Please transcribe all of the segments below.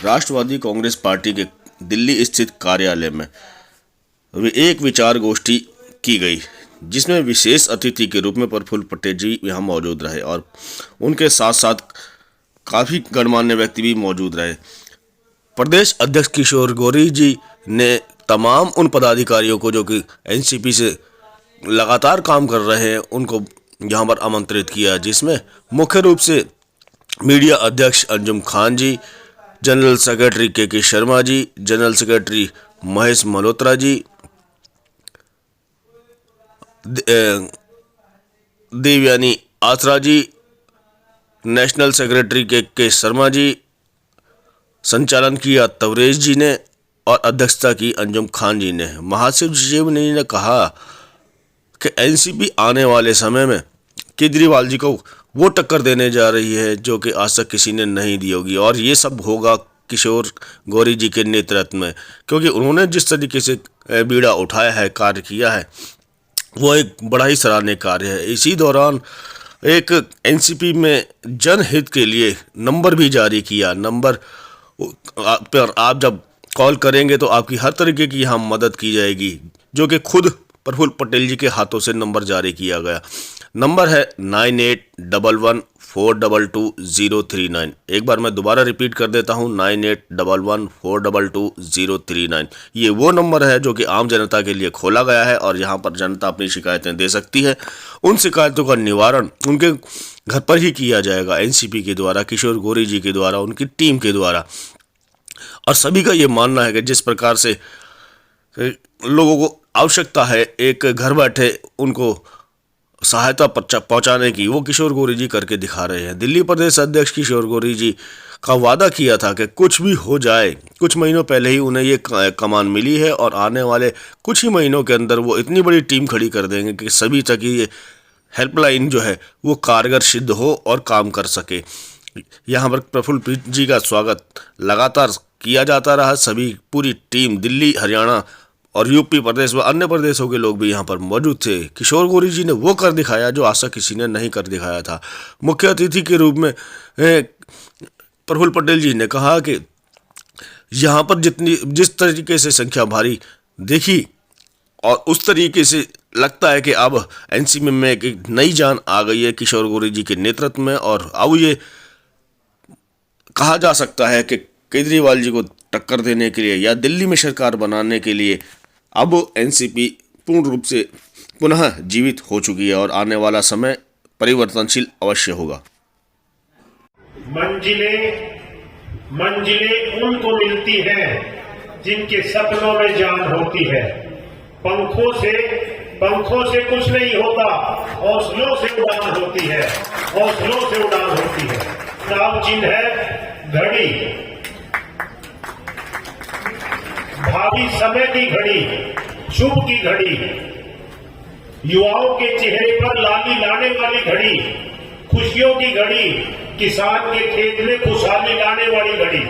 राष्ट्रवादी Congress party के दिल्ली स्थित कार्यालय में एक विचार गोष्ठी की गई, जिसमें विशेष अतिथि के रूप में प्रफुल्ल पटेल जी यहाँ मौजूद रहे और उनके साथ साथ काफ़ी गणमान्य व्यक्ति भी मौजूद रहे। प्रदेश अध्यक्ष किशोर गौरी जी ने तमाम उन पदाधिकारियों को जो कि एनसीपी से लगातार काम कर रहे हैं उनको यहाँ पर आमंत्रित किया, जिसमें मुख्य रूप से मीडिया अध्यक्ष अंजुम खान जी, जनरल सेक्रेटरी के शर्मा जी, जनरल सेक्रेटरी महेश मल्होत्रा जी, देवयानी आसरा जी, नेशनल सेक्रेटरी के शर्मा जी, संचालन किया तवरेश जी ने और अध्यक्षता की अंजुम खान जी ने। महासचिव ने कहा कि एनसीपी आने वाले समय में केजरीवाल जी को वो टक्कर देने जा रही है जो कि आज तक किसी ने नहीं दी होगी, और ये सब होगा किशोर गौरी जी के नेतृत्व में, क्योंकि उन्होंने जिस तरीके से बीड़ा उठाया है, कार्य किया है, वो एक बड़ा ही सराहनीय कार्य है। इसी दौरान एक एनसीपी में जनहित के लिए नंबर भी जारी किया। नंबर पर आप जब कॉल करेंगे तो आपकी हर तरीके की यहाँ मदद की जाएगी, जो कि खुद प्रफुल्ल पटेल जी के हाथों से नंबर जारी किया गया। नंबर है 9811422039। एक बार मैं दोबारा रिपीट कर देता हूँ, 9811422039। ये वो नंबर है जो कि आम जनता के लिए खोला गया है और यहाँ पर जनता अपनी शिकायतें दे सकती है। उन शिकायतों का निवारण उनके घर पर ही किया जाएगा, एनसीपी के द्वारा, किशोर गौरी जी के द्वारा, उनकी टीम के द्वारा। और सभी का ये मानना है कि जिस प्रकार से लोगों को आवश्यकता है एक घर बैठे उनको सहायता पहुंचाने की, वो किशोर गौरी जी करके दिखा रहे हैं। दिल्ली प्रदेश अध्यक्ष किशोर गौरी जी का वादा किया था कि कुछ भी हो जाए, कुछ महीनों पहले ही उन्हें ये कमान मिली है और आने वाले कुछ ही महीनों के अंदर वो इतनी बड़ी टीम खड़ी कर देंगे कि सभी तक ये हेल्पलाइन जो है वो कारगर सिद्ध हो और काम कर सके। यहाँ पर प्रफुल्ल जी का स्वागत लगातार किया जाता रहा। सभी पूरी टीम, दिल्ली, हरियाणा और यूपी प्रदेश व अन्य प्रदेशों के लोग भी यहाँ पर मौजूद थे। किशोर गौरी जी ने वो कर दिखाया जो आज तक किसी ने नहीं कर दिखाया था। मुख्य अतिथि के रूप में प्रफुल्ल पटेल जी ने कहा कि यहाँ पर जिस तरीके से संख्या भारी देखी और उस तरीके से लगता है कि अब एनसीपी में एक नई जान आ गई है किशोर गौरी जी के नेतृत्व में, और अब ये कहा जा सकता है कि केजरीवाल जी को टक्कर देने के लिए या दिल्ली में सरकार बनाने के लिए अब एनसीपी पूर्ण रूप से पुनः जीवित हो चुकी है और आने वाला समय परिवर्तनशील अवश्य होगा। मंजिलें उनको मिलती हैं जिनके सपनों में जान होती है। पंखों से कुछ नहीं होता, हौसलों से उड़ान होती है, हौसलों से उड़ान होती है। नाम चिन्ह है घड़ी, भावी समय की घड़ी, शुभ की घड़ी, युवाओं के चेहरे पर लाली लाने वाली घड़ी, खुशियों की घड़ी, किसान के खेत में खुशहाली लाने वाली घड़ी,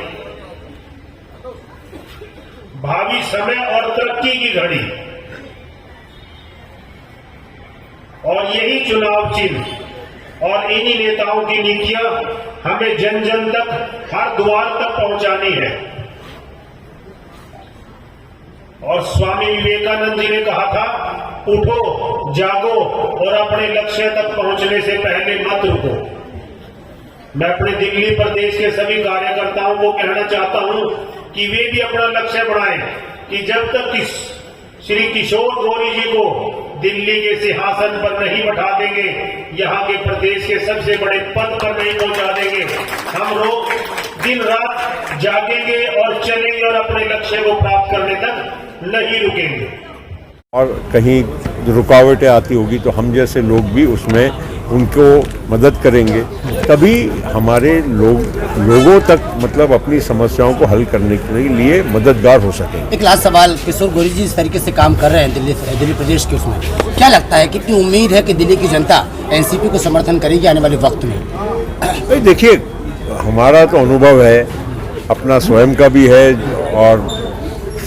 भावी समय और तरक्की की घड़ी। और यही चुनाव चिन्ह और इन्हीं नेताओं की नीतियां हमें जन जन तक, हर द्वार तक पहुंचानी है। और स्वामी विवेकानंद जी ने कहा था, उठो, जागो और अपने लक्ष्य तक पहुंचने से पहले मत रुको। मैं अपने दिल्ली प्रदेश के सभी कार्यकर्ताओं को कहना चाहता हूं कि वे भी अपना लक्ष्य बढ़ाएं, कि जब तक श्री किशोर गौरी जी को दिल्ली के सिंहासन पर नहीं बैठा देंगे, यहाँ के प्रदेश के सबसे बड़े पद पर नहीं पहुंचा देंगे, हम लोग दिन रात जागेंगे और चलेंगे और अपने लक्ष्य को प्राप्त करने तक नहीं रुकेंगे। और कहीं रुकावटें आती होगी तो हम जैसे लोग भी उसमें उनको मदद करेंगे, तभी हमारे लोगों तक मतलब अपनी समस्याओं को हल करने के लिए मददगार हो सकेंगे। एक लास्ट सवाल, किशोर गौरी जी इस तरीके से काम कर रहे हैं दिल्ली प्रदेश के, उसमें क्या लगता है, कितनी उम्मीद है कि दिल्ली की जनता एनसीपी को समर्थन करेगी आने वाले वक्त में? देखिए, हमारा तो अनुभव है, अपना स्वयं का भी है और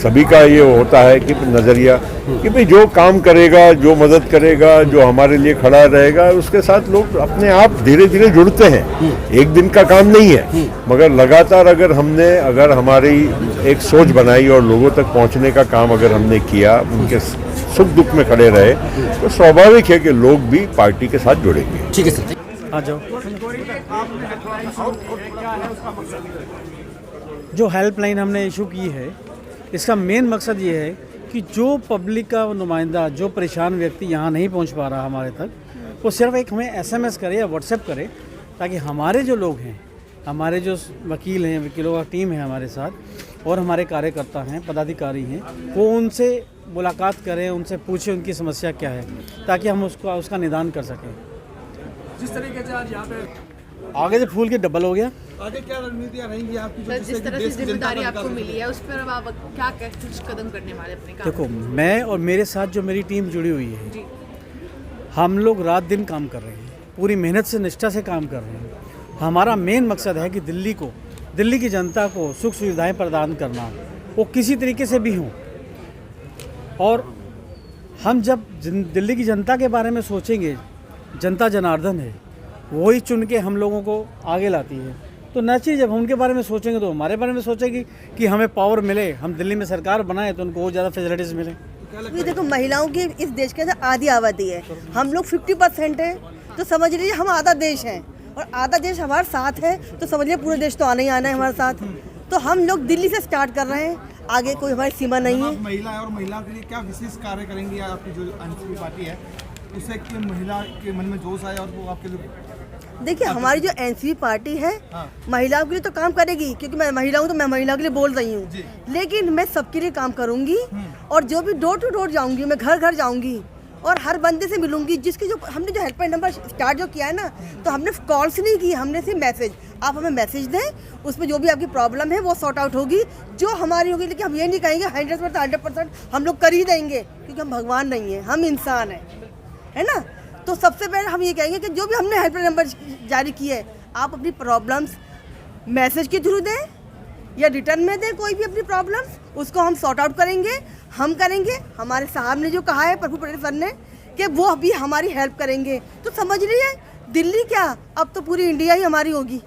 सभी का ये होता है कि नज़रिया कि भाई जो काम करेगा, जो मदद करेगा, जो हमारे लिए खड़ा रहेगा, उसके साथ लोग अपने आप धीरे धीरे जुड़ते हैं। एक दिन का काम नहीं है, मगर लगातार अगर हमारी एक सोच बनाई और लोगों तक पहुंचने का काम अगर हमने किया, उनके सुख दुख में खड़े रहे, तो स्वाभाविक है कि लोग भी पार्टी के साथ जुड़ेंगे। ठीक है सर। आ जाओ। जो हेल्पलाइन हमने इशू की है, इसका मेन मकसद ये है कि जो पब्लिक का नुमाइंदा, जो परेशान व्यक्ति यहाँ नहीं पहुँच पा रहा हमारे तक, वो सिर्फ एक हमें SMS करे या व्हाट्सएप करे, ताकि हमारे जो लोग हैं, हमारे जो वकील हैं, वकीलों का टीम है हमारे साथ, और हमारे कार्यकर्ता हैं, पदाधिकारी हैं, वो उनसे मुलाकात करें, उनसे पूछें उनकी समस्या क्या है, ताकि हम उसका निदान कर सकें। जिस तरीके से आज यहाँ पे आगे से फूल के डबल हो गया। आगे क्या रणनीतियाँ रहेंगी आपकी? सर, जिस तरह से जिम्मेदारी आपको मिली है, उस पर अब आप क्या कुछ कदम करने वाले अपने काम? देखो, मैं और मेरे साथ जो मेरी टीम जुड़ी हुई है जी, हम लोग रात दिन काम कर रहे हैं, पूरी मेहनत से, निष्ठा से काम कर रहे हैं। हमारा मेन मकसद है कि दिल्ली की जनता को सुख सुविधाएं प्रदान करना, वो किसी तरीके से भी हों। और हम जब दिल्ली की जनता के बारे में सोचेंगे, जनता जनार्दन है, वही चुन के हम लोगों को आगे लाती है, तो नेचुरली जब हम उनके बारे में सोचेंगे तो हमारे बारे में सोचेगी कि हमें पावर मिले, हम दिल्ली में सरकार बनाए तो उनको और ज़्यादा फैसिलिटीज़ मिले। ये देखो, महिलाओं की इस देश के अंदर आधी आबादी है, हम लोग 50% है, तो समझ लीजिए हम आधा देश हैं, और आधा देश हमारे साथ है, तो समझ लीजिए पूरा देश तो आना ही आना है हमारे साथ। तो हम लोग दिल्ली से स्टार्ट कर रहे हैं, आगे कोई हमारी सीमा नहीं है। महिला है और महिलाओं के लिए क्या विशेष कार्य करेंगी आपकी जो एनसीपी पार्टी है, उससे कि महिला के मन में जोश आए और वो आपके लिए? देखिए, हमारी जो एनसीपी पार्टी है, महिलाओं के लिए तो काम करेगी, क्योंकि मैं महिला हूँ, तो मैं महिलाओं के लिए बोल रही हूँ, लेकिन मैं सबके लिए काम करूँगी। और जो भी डोर टू डोर जाऊँगी, मैं घर घर जाऊँगी और हर बंदे से मिलूंगी, जिसकी जो हमने जो हेल्पलाइन नंबर स्टार्ट जो किया है ना, तो हमने कॉल्स नहीं की, हमने सिर्फ मैसेज। आप हमें मैसेज दें, उसमें जो भी आपकी प्रॉब्लम है वो सॉर्ट आउट होगी, जो हमारी होगी। लेकिन हम ये नहीं कहेंगे 100% हम लोग कर ही देंगे, क्योंकि हम भगवान नहीं हैं, हम इंसान हैं, है ना। तो सबसे पहले हम ये कहेंगे कि जो भी हमने हेल्पलाइन नंबर जारी किए है, आप अपनी प्रॉब्लम्स मैसेज के थ्रू दें या रिटर्न में दें, कोई भी अपनी प्रॉब्लम्स, उसको हम सॉर्ट आउट करेंगे, हम करेंगे। हमारे साहब ने जो कहा है, प्रभु पटेल सर ने, कि वो भी हमारी हेल्प करेंगे। तो समझ रही है, दिल्ली क्या, अब तो पूरी इंडिया ही हमारी होगी।